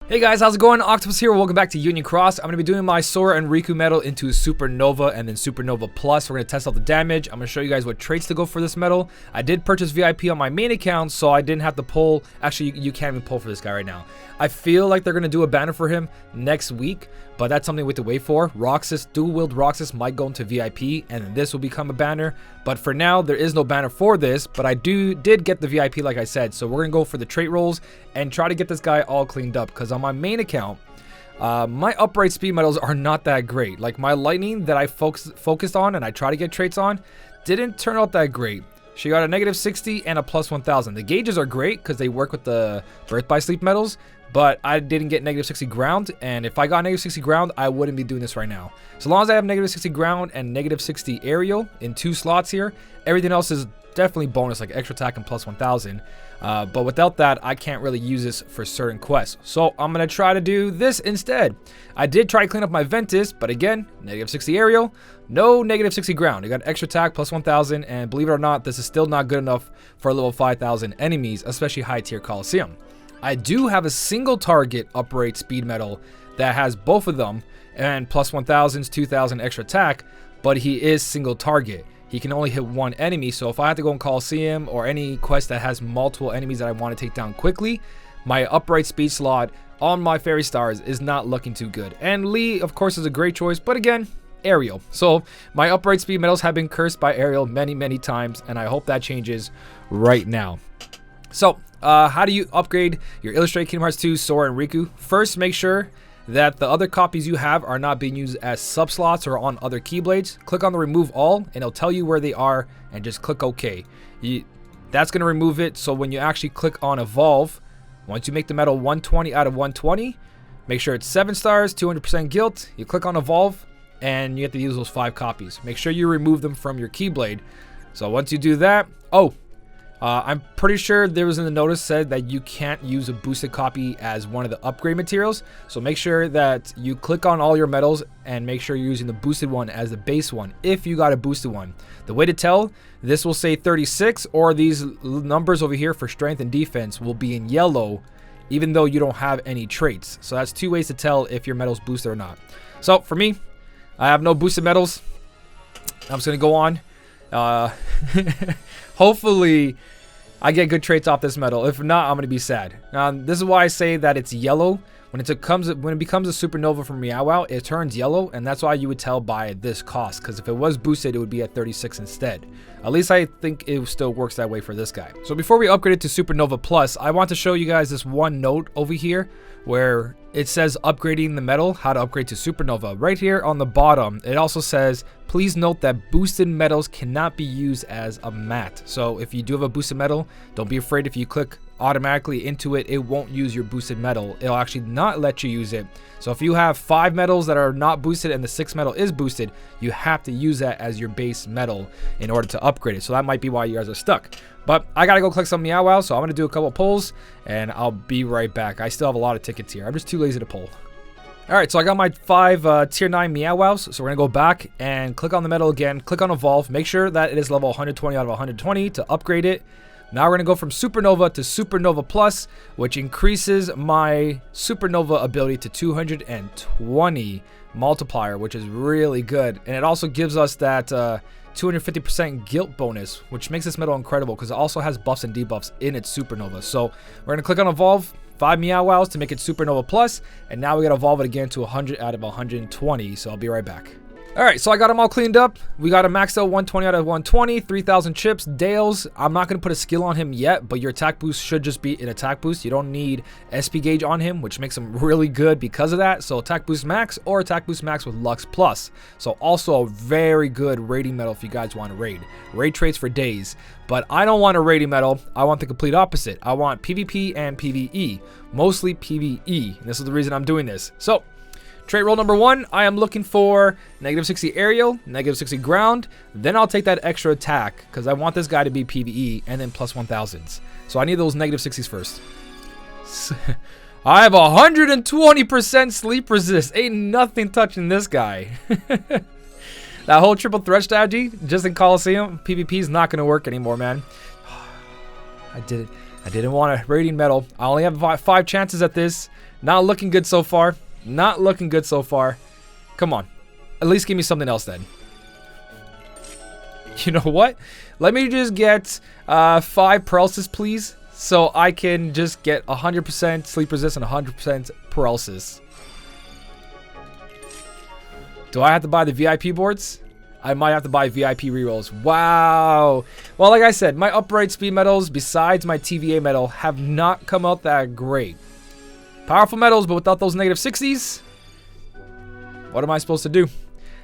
Hey guys, how's it going? Octopus here. Welcome back to Union Cross. I'm going to be doing my Sora and Riku medal into Supernova and then Supernova Plus. We're going to test out the damage. I'm going to show you guys what traits to go for this medal. I did purchase VIP on my main account, so I didn't have to pull. Actually, you can't even pull for this guy right now. I feel like they're going to do a banner for him next week, but that's something we have to wait for. Roxas, dual-wield Roxas might go into VIP, and this will become a banner. But for now, there is no banner for this, but I did get the VIP like I said. So we're going to go for the trait rolls and try to get this guy all cleaned up, because on my main account, my upright speed medals are not that great. Like my lightning that I focused on and I try to get traits on didn't turn out that great. She got a -60 and a +1000. The gauges are great because they work with the Birth by Sleep medals, but I didn't get -60 ground, and if I got -60 ground, I wouldn't be doing this right now. So long as I have -60 ground and -60 aerial in 2 slots here, everything else is definitely bonus, like extra attack and +1000. But without that, I can't really use this for certain quests. So I'm going to try to do this instead. I did try to clean up my Ventus, but again, -60 aerial, no -60 ground. You got extra attack +1000, and believe it or not, this is still not good enough for level 5000 enemies, especially high tier Coliseum. I do have a single target upright speed medal that has both of them, and +1000s, 2000 extra attack, but he is single target. He can only hit one enemy, so if I have to go in Coliseum or any quest that has multiple enemies that I want to take down quickly, my upright speed slot on my fairy stars is not looking too good. And Lee, of course, is a great choice, but again, aerial. So my upright speed medals have been cursed by aerial many times, and I hope that changes right now. So how do you upgrade your Illustrated Kingdom Hearts 2 Sora and Riku? First, make sure that the other copies you have are not being used as sub-slots or on other Keyblades. Click on the remove all, and it'll tell you where they are, and just click OK. That's going to remove it, so when you actually click on Evolve, once you make the medal 120 out of 120, make sure it's 7 stars, 200% guilt, you click on Evolve, and you have to use those 5 copies. Make sure you remove them from your Keyblade. So once you do that, I'm pretty sure there was in the notice said that you can't use a boosted copy as one of the upgrade materials. So make sure that you click on all your medals and make sure you're using the boosted one as the base one if you got a boosted one. The way to tell, this will say 36, or these numbers over here for strength and defense will be in yellow even though you don't have any traits. So that's 2 ways to tell if your medal's boosted or not. So for me, I have no boosted medals. I'm just going to go on. Hopefully I get good traits off this medal. If not, I'm going to be sad. This is why I say that it's yellow. When it becomes a Supernova from Meow Wow, it turns yellow, and that's why you would tell by this cost, because if it was boosted, it would be at 36 instead. At least I think it still works that way for this guy. So before we upgrade it to Supernova Plus, I want to show you guys this one note over here where it says upgrading the medal, how to upgrade to Supernova. Right here on the bottom, it also says, please note that boosted medals cannot be used as a mat. So if you do have a boosted medal, don't be afraid if you click automatically into it, it won't use your boosted medal. It'll actually not let you use it. So if you have 5 medals that are not boosted and the 6th medal is boosted, you have to use that as your base medal in order to upgrade it. So that might be why you guys are stuck. But I gotta go collect some Meow Wow, so I'm gonna do a couple pulls and I'll be right back. I still have a lot of tickets here. I'm just too lazy to pull. Alright, so I got my 5 tier 9 Meow Wows, so we're going to go back and click on the medal again, click on Evolve, make sure that it is level 120 out of 120 to upgrade it. Now we're going to go from Supernova to Supernova Plus, which increases my Supernova ability to 220 multiplier, which is really good. And it also gives us that 250% guilt bonus, which makes this medal incredible because it also has buffs and debuffs in its Supernova. So we're going to click on Evolve, 5 Meow Wows to make it Supernova Plus, and now we got to evolve it again to 100 out of 120, so I'll be right back. Alright, so I got them all cleaned up. We got a maxed out 120 out of 120, 3,000 chips, Dales. I'm not going to put a skill on him yet, but your attack boost should just be an attack boost. You don't need SP gauge on him, which makes him really good because of that. So attack boost max or attack boost max with Lux Plus. So also a very good raiding medal if you guys want to raid. Raid traits for days. But I don't want a raiding medal. I want the complete opposite. I want PvP and PvE. Mostly PvE. And this is the reason I'm doing this. So trait roll number 1, I am looking for -60 aerial, -60 ground, then I'll take that extra attack because I want this guy to be PvE, and then +1000s. So I need those -60s first. I have 120% sleep resist. Ain't nothing touching this guy. That whole triple threat strategy, just in Coliseum, PvP is not going to work anymore, man. I didn't want a rating medal. I only have 5 chances at this. Not looking good so far. Not looking good so far. Come on. At least give me something else then. You know what? Let me just get 5 paralysis, please. So I can just get 100% sleep resist and 100% paralysis. Do I have to buy the VIP boards? I might have to buy VIP rerolls. Wow. Well, like I said, my upright speed medals, besides my TVA medal, have not come out that great. Powerful medals, but without those negative 60s, what am I supposed to do?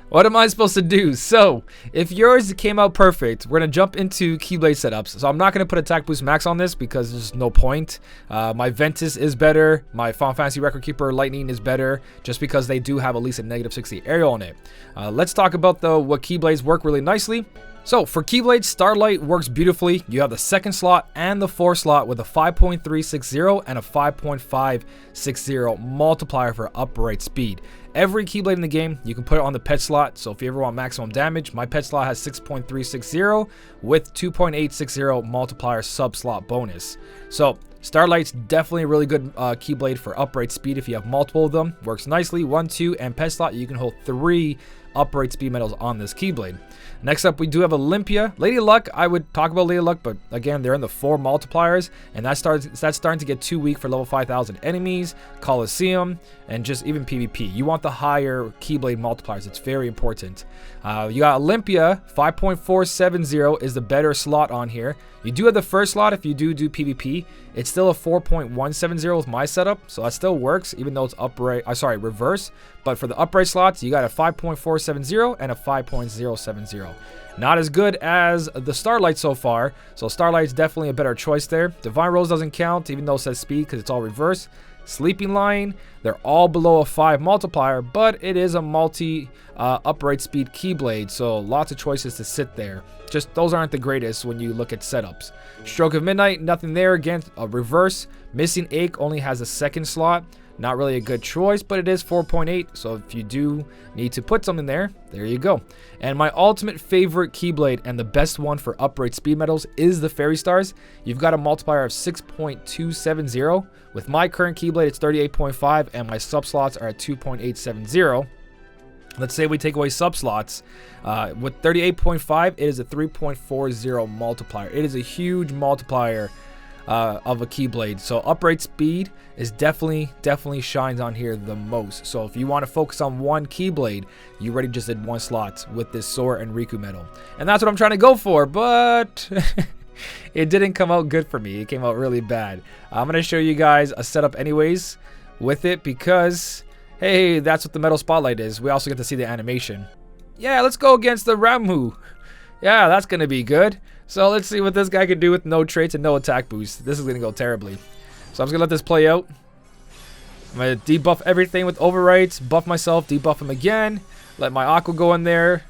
What am I supposed to do? So, if yours came out perfect, we're going to jump into Keyblade setups. So, I'm not going to put Attack Boost Max on this because there's no point. My Ventus is better. My Final Fantasy Record Keeper Lightning is better just because they do have at least a negative 60 aerial on it. Let's talk about, though, what Keyblades work really nicely. So, for Keyblade, Starlight works beautifully. You have the 2nd slot and the 4th slot with a 5.360 and a 5.560 multiplier for upright speed. Every Keyblade in the game, you can put it on the pet slot. So if you ever want maximum damage, my pet slot has 6.360 with 2.860 multiplier sub-slot bonus. So Starlight's definitely a really good Keyblade for upright speed if you have multiple of them. Works nicely. 1, 2, and pet slot, you can hold 3 upright speed medals on this Keyblade. Next up, we do have Olympia. Lady Luck, I would talk about Lady Luck, but again, they're in the 4 multipliers, and that's starting to get too weak for level 5,000 enemies, Coliseum, and just even PvP. You want the higher Keyblade multipliers. It's very important. You got Olympia. 5.470 is the better slot on here. You do have the 1st slot if you do PvP. It's still a 4.170 with my setup, so that still works, even though it's reverse. But for the upright slots, you got a 5.470 and a 5.070. Not as good as the Starlight so far, so Starlight's definitely a better choice there. Divine Rose doesn't count, even though it says speed because it's all reverse. Sleeping Line, they're all below a 5 multiplier, but it is a multi upright speed Keyblade, so lots of choices to sit there. Just those aren't the greatest when you look at setups. Stroke of Midnight, nothing there. Again, a reverse. Missing Ache only has a 2nd slot. Not really a good choice, but it is 4.8, so if you do need to put something there, there you go. And my ultimate favorite Keyblade and the best one for upright speed medals is the Fairy Stars. You've got a multiplier of 6.270. With my current Keyblade, it's 38.5, and my sub-slots are at 2.870. Let's say we take away sub-slots. With 38.5, it is a 3.40 multiplier. It is a huge multiplier of a Keyblade. So upright speed is definitely shines on here the most. So if you want to focus on one Keyblade, you already just did 1 slot with this Sora and Riku medal. And that's what I'm trying to go for, but it didn't come out good for me. It came out really bad. I'm going to show you guys a setup anyways with it because, hey, that's what the Metal Spotlight is. We also get to see the animation. Yeah, let's go against the Ramu. Yeah, that's going to be good. So let's see what this guy can do with no traits and no attack boost. This is going to go terribly. So I'm just going to let this play out. I'm going to debuff everything with overwrites, buff myself, debuff him again. Let my Aqua go in there.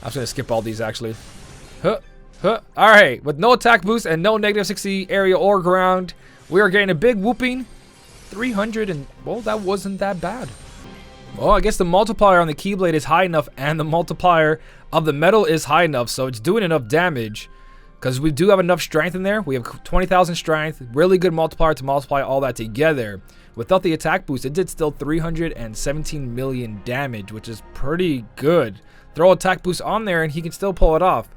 I'm just going to skip all these actually. Alright, with no attack boost and no negative 60 area or ground, we are getting a big whooping 300 and, well, that wasn't that bad. Well, I guess the multiplier on the Keyblade is high enough and the multiplier of the metal is high enough, so it's doing enough damage because we do have enough strength in there. We have 20,000 strength, really good multiplier to multiply all that together. Without the attack boost, it did still 317 million damage, which is pretty good. Throw attack boost on there and he can still pull it off.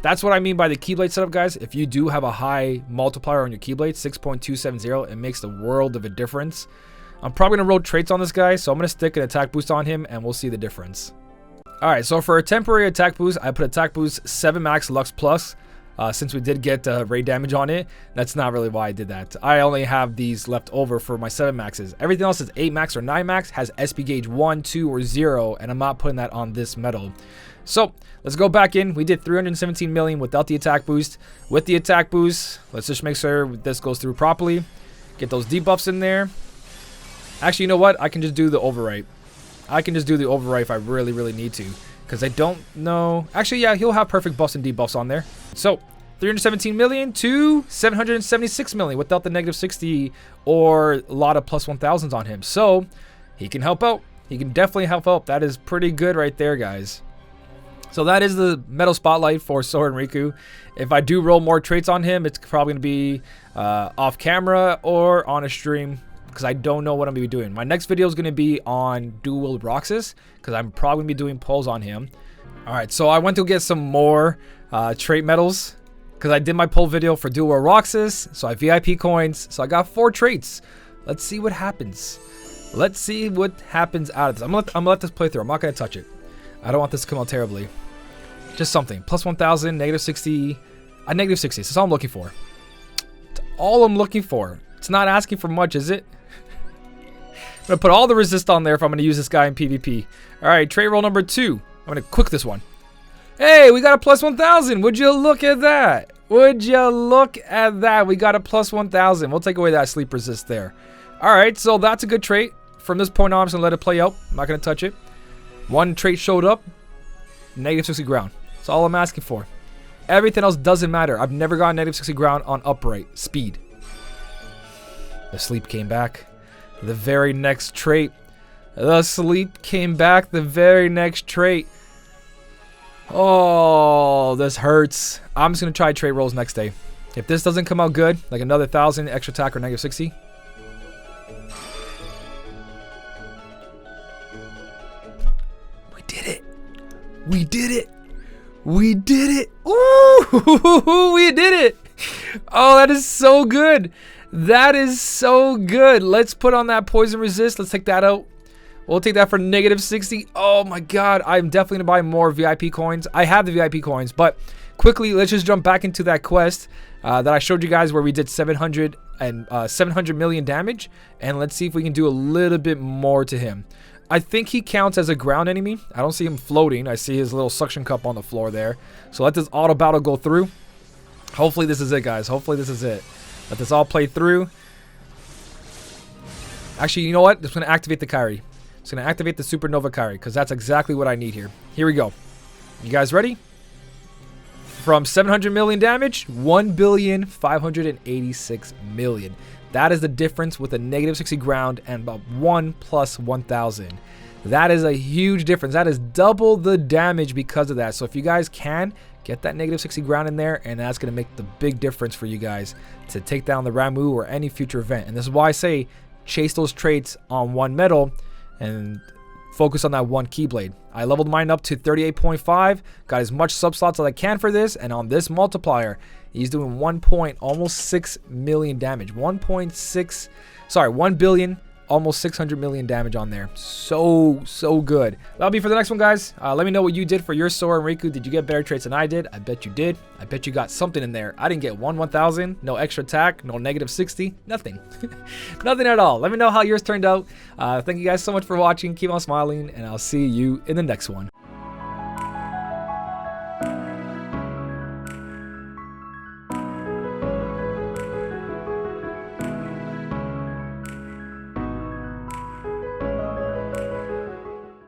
That's what I mean by the Keyblade setup, guys. If you do have a high multiplier on your Keyblade, 6.270, it makes the world of a difference. I'm probably going to roll traits on this guy, so I'm going to stick an attack boost on him, and we'll see the difference. Alright, so for a temporary attack boost, I put attack boost 7 max Lux Plus. Since we did get raid damage on it, that's not really why I did that. I only have these left over for my 7 maxes. Everything else is 8 max or 9 max, has SP gauge 1, 2, or 0, and I'm not putting that on this medal. So, let's go back in. We did 317 million without the attack boost. With the attack boost, let's just make sure this goes through properly. Get those debuffs in there. Actually, you know what? I can just do the overwrite. I can just do the overwrite if I really need to. Because I don't know. Actually, yeah, he'll have perfect buffs and debuffs on there. So, 317 million to 776 million without the negative 60 or a lot of plus 1000s on him. So, he can help out. He can definitely help out. That is pretty good right there, guys. So that is the Metal Spotlight for Sora and Riku. If I do roll more traits on him, it's probably going to be off camera or on a stream. because I don't know what I'm going to be doing. My next video is going to be on Dual Roxas, because I'm probably going to be doing pulls on him. Alright, so I went to get some more trait medals, because I did my pull video for Dual Roxas, so I have VIP coins, so I got 4 traits. Let's see what happens. Let's see what happens out of this. I'm gonna let this play through. I'm not going to touch it. I don't want this to come out terribly. Just something. Plus 1,000, negative 60. Negative 60. That's all I'm looking for. It's all I'm looking for. It's not asking for much, is it? I'm going to put all the resist on there if I'm going to use this guy in PvP. Alright, trait roll number 2. I'm going to quick this one. Hey, we got a plus 1,000. Would you look at that? Would you look at that? We got a plus 1,000. We'll take away that sleep resist there. Alright, so that's a good trait. From this point on, I'm just going to let it play out. I'm not going to touch it. One trait showed up. Negative 60 ground. That's all I'm asking for. Everything else doesn't matter. I've never gotten negative 60 ground on upright speed. The sleep came back. The very next trait. The sleep came back. The very next trait. Oh, this hurts. I'm just going to try trait rolls next day. If this doesn't come out good, like another 1,000 extra attack or negative 60. We did it. We did it. We did it. Ooh, we did it. Oh, that is so good. That is so good. Let's put on that poison resist. Let's take that out. We'll take that for negative 60. Oh my god. I'm definitely going to buy more VIP coins. I have the VIP coins, but quickly, let's just jump back into that quest that I showed you guys where we did 700 million damage. And let's see if we can do a little bit more to him. I think he counts as a ground enemy. I don't see him floating. I see his little suction cup on the floor there. So let this auto battle go through. Hopefully this is it, guys. Hopefully this is it. Let this all play through. Actually, you know what? Just going to activate the Kyrie. Just going to activate the Supernova Kyrie because that's exactly what I need here. Here we go. You guys ready? From 700 million damage, 1,586,000,000. That is the difference with a negative 60 ground and about 1 plus 1,000. That is a huge difference. That is double the damage because of that. So if you guys can, get that negative 60 ground in there, and that's going to make the big difference for you guys to take down the Ramu or any future event. And this is why I say chase those traits on one medal and focus on that one Keyblade. I leveled mine up to 38.5, got as much subslots as I can for this, and on this multiplier, he's doing 1.6 million damage. 1 billion, almost 600 million damage on there. So good. That'll be for the next one, guys. Let me know what you did for your Sora and Riku. Did you get better traits than I did? I bet you did. I bet you got something in there. I didn't get 1,000, no extra attack, no negative 60, nothing. Nothing at all. Let me know how yours turned out. Thank you guys so much for watching. Keep on smiling, and I'll see you in the next one.